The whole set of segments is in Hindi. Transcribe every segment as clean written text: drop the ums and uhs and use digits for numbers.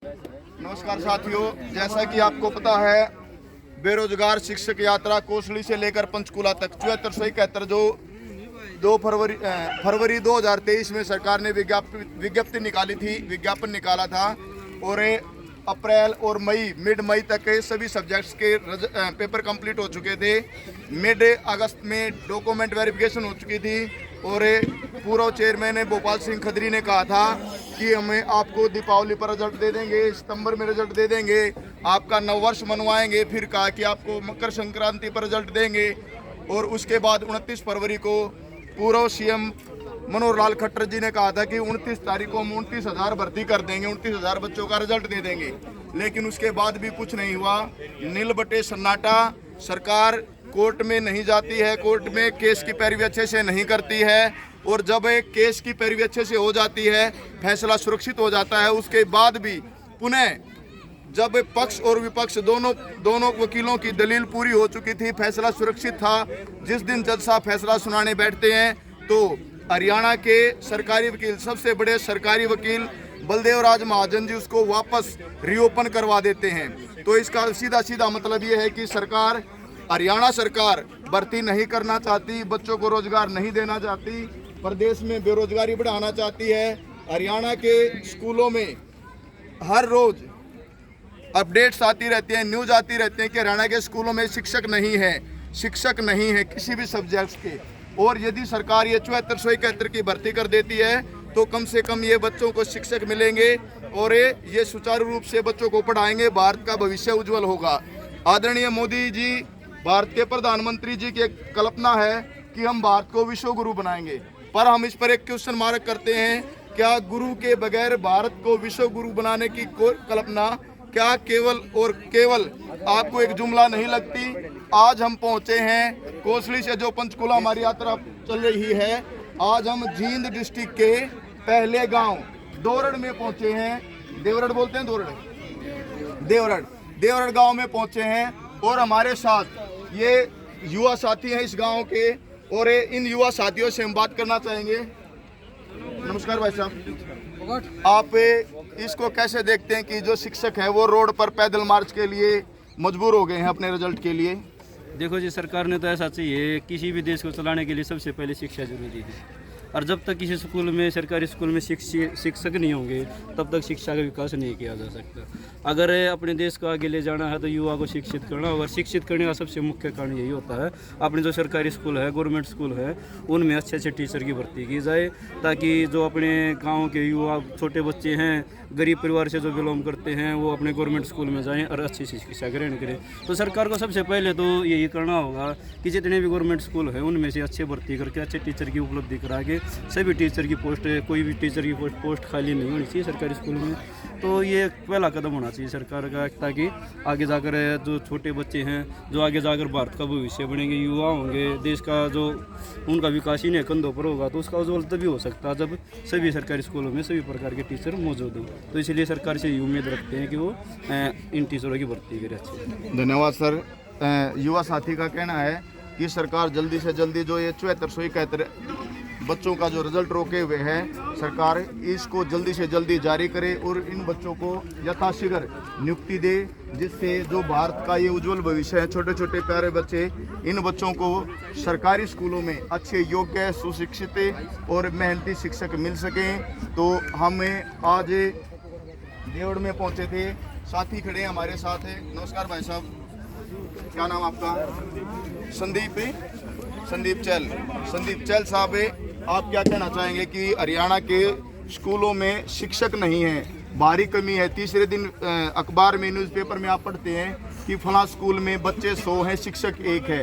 नमस्कार साथियों, जैसा कि आपको पता है बेरोजगार शिक्षक यात्रा कोसली से लेकर पंचकूला तक 7471 जो 2 फरवरी 2023 में सरकार ने विज्ञप्ति निकाली थी, विज्ञापन निकाला था और अप्रैल और मिड मई तक के सभी सब्जेक्ट्स के पेपर कंप्लीट हो चुके थे। मिड अगस्त में डॉक्यूमेंट वेरिफिकेशन हो चुकी थी और पूर्व चेयरमैन भोपाल सिंह खदरी ने कहा था कि हमें आपको दीपावली पर रिजल्ट दे देंगे, सितंबर में रिजल्ट दे देंगे, आपका नववर्ष मनवाएंगे। फिर कहा कि आपको मकर संक्रांति पर रिजल्ट देंगे और उसके बाद 29 फरवरी को पूर्व सीएम मनोहर लाल खट्टर जी ने कहा था कि 29 तारीख को हम 29,000 भर्ती कर देंगे, 29,000 बच्चों का रिजल्ट दे देंगे। लेकिन उसके बाद भी कुछ नहीं हुआ, नील बटे सन्नाटा। सरकार कोर्ट में नहीं जाती है, कोर्ट में केस की पैरवी अच्छे से नहीं करती है और जब एक केस की पैरवी अच्छे से हो जाती है, फैसला सुरक्षित हो जाता है, उसके बाद भी पुनः जब पक्ष और विपक्ष दोनों वकीलों की दलील पूरी हो चुकी थी, फैसला सुरक्षित था, जिस दिन जज साहब फैसला सुनाने बैठते हैं तो हरियाणा के सरकारी वकील, सबसे बड़े सरकारी वकील बलदेव राज महाजन जी उसको वापस रीओपन करवा देते हैं। तो इसका सीधा मतलब ये है कि सरकार, हरियाणा सरकार भर्ती नहीं करना चाहती, बच्चों को रोजगार नहीं देना चाहती, प्रदेश में बेरोजगारी बढ़ाना चाहती है। हरियाणा के स्कूलों में हर रोज अपडेट्स आती रहती हैं, न्यूज़ आती रहती हैं कि हरियाणा के स्कूलों में शिक्षक नहीं है किसी भी सब्जेक्ट्स के। और यदि सरकार ये 7471 की भर्ती कर देती है तो कम से कम ये बच्चों को शिक्षक मिलेंगे और ये सुचारू रूप से बच्चों को पढ़ाएंगे, भारत का भविष्य उज्जवल होगा। आदरणीय मोदी जी, भारत के प्रधानमंत्री जी की एक कल्पना है कि हम भारत को विश्व गुरु बनाएंगे, पर हम इस पर एक क्वेश्चन मार्क करते हैं, क्या गुरु के बगैर भारत को विश्व गुरु बनाने की कल्पना क्या केवल आपको एक जुमला नहीं लगती? आज हम पहुंचे हैं कोसली से, जो पंचकूला हमारी यात्रा चल रही है, आज हम जींद डिस्ट्रिक्ट के पहले गांव दोरड़ में पहुंचे हैं। देवरड़ बोलते हैं, देवरड़ गांव में पहुंचे हैं और हमारे साथ ये युवा साथी हैं इस गांव के और इन युवा साथियों से हम बात करना चाहेंगे। नमस्कार भाई साहब, आप इसको कैसे देखते हैं कि जो शिक्षक है वो रोड पर पैदल मार्च के लिए मजबूर हो गए हैं अपने रिजल्ट के लिए? देखो जी, सरकार ने तो ऐसा चाहिए, किसी भी देश को चलाने के लिए सबसे पहले शिक्षा जरूरी है। और जब तक किसी स्कूल में, सरकारी स्कूल में शिक्षक नहीं होंगे तब तक शिक्षा का विकास नहीं किया जा सकता। अगर अपने देश को आगे ले जाना है तो युवा को शिक्षित करना होगा। शिक्षित करने का सबसे मुख्य कारण यही होता है, अपने जो सरकारी स्कूल है, गवर्नमेंट स्कूल है, उनमें अच्छे टीचर की भर्ती की जाए, ताकि जो अपने गाँव के युवा, छोटे बच्चे हैं, गरीब परिवार से जो बिलोंग करते हैं, वो अपने गवर्नमेंट स्कूल में जाएं और अच्छी शिक्षा ग्रहण करें। तो सरकार को सबसे पहले तो यही करना होगा कि जितने भी गवर्नमेंट स्कूल हैं उनमें से अच्छे भर्ती करके अच्छे टीचर की उपलब्धि करा के सभी टीचर की पोस्ट, कोई भी टीचर की पोस्ट खाली नहीं होनी चाहिए सरकारी स्कूल में। तो ये पहला कदम होना चाहिए सरकार का, ताकि आगे जाकर जो छोटे बच्चे हैं, जो आगे जाकर भारत का भविष्य बनेंगे, युवा होंगे, देश का जो उनका विकास ही नहीं कंधों पर होगा, तो उसका उज्जवल तभी हो सकता है जब सभी सरकारी स्कूलों में सभी प्रकार के टीचर मौजूद हों। तो इसलिए सरकार से ये उम्मीद रखते हैं कि वो इन टीचरों की भर्ती करे अच्छे। धन्यवाद सर। युवा साथी का कहना है कि सरकार जल्दी से जल्दी जो ये 7471 बच्चों का जो रिजल्ट रोके हुए हैं, सरकार इसको जल्दी से जल्दी जारी करे और इन बच्चों को यथाशीघ्र नियुक्ति दे, जिससे जो भारत का ये उज्जवल भविष्य है, छोटे छोटे प्यारे बच्चे, इन बच्चों को सरकारी स्कूलों में अच्छे, योग्य, सुशिक्षित और मेहनती शिक्षक मिल सकें। तो हमें आज देवड़ में पहुंचे थे, साथी खड़े हमारे साथ हैं। नमस्कार भाई साहब, क्या नाम आपका? संदीप चैल साहब, आप क्या कहना चाहेंगे कि हरियाणा के स्कूलों में शिक्षक नहीं है, भारी कमी है? तीसरे दिन अखबार में, न्यूज़पेपर में आप पढ़ते हैं कि फला स्कूल में बच्चे 100 हैं, शिक्षक 1 है,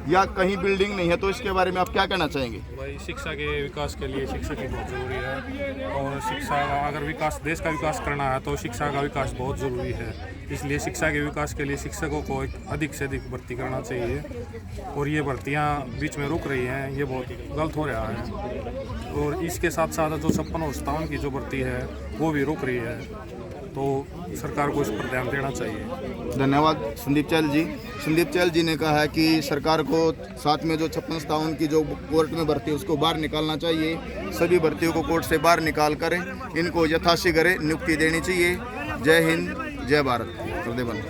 या कहीं बिल्डिंग नहीं है। तो इसके बारे में आप क्या कहना चाहेंगे? भाई, शिक्षा के विकास के लिए शिक्षक ही बहुत ज़रूरी है और शिक्षा, अगर विकास, देश का विकास करना है तो शिक्षा का विकास बहुत ज़रूरी है। इसलिए शिक्षा के विकास के लिए शिक्षकों को अधिक से अधिक भर्ती करना चाहिए और ये भर्तियां बीच में रुक रही हैं, ये बहुत गलत हो रहा है। और इसके साथ साथ जो 56 और 57 की जो भर्ती है वो भी रुक रही है, तो सरकार को इस पर ध्यान देना चाहिए। धन्यवाद संदीप चैल जी ने कहा है कि सरकार को साथ में जो 56-57 की जो कोर्ट में भर्ती है उसको बाहर निकालना चाहिए, सभी भर्तियों को कोर्ट से बाहर निकाल कर इनको यथाशीघ्र नियुक्ति देनी चाहिए। जय हिंद, जय भारत। हृदय बंद।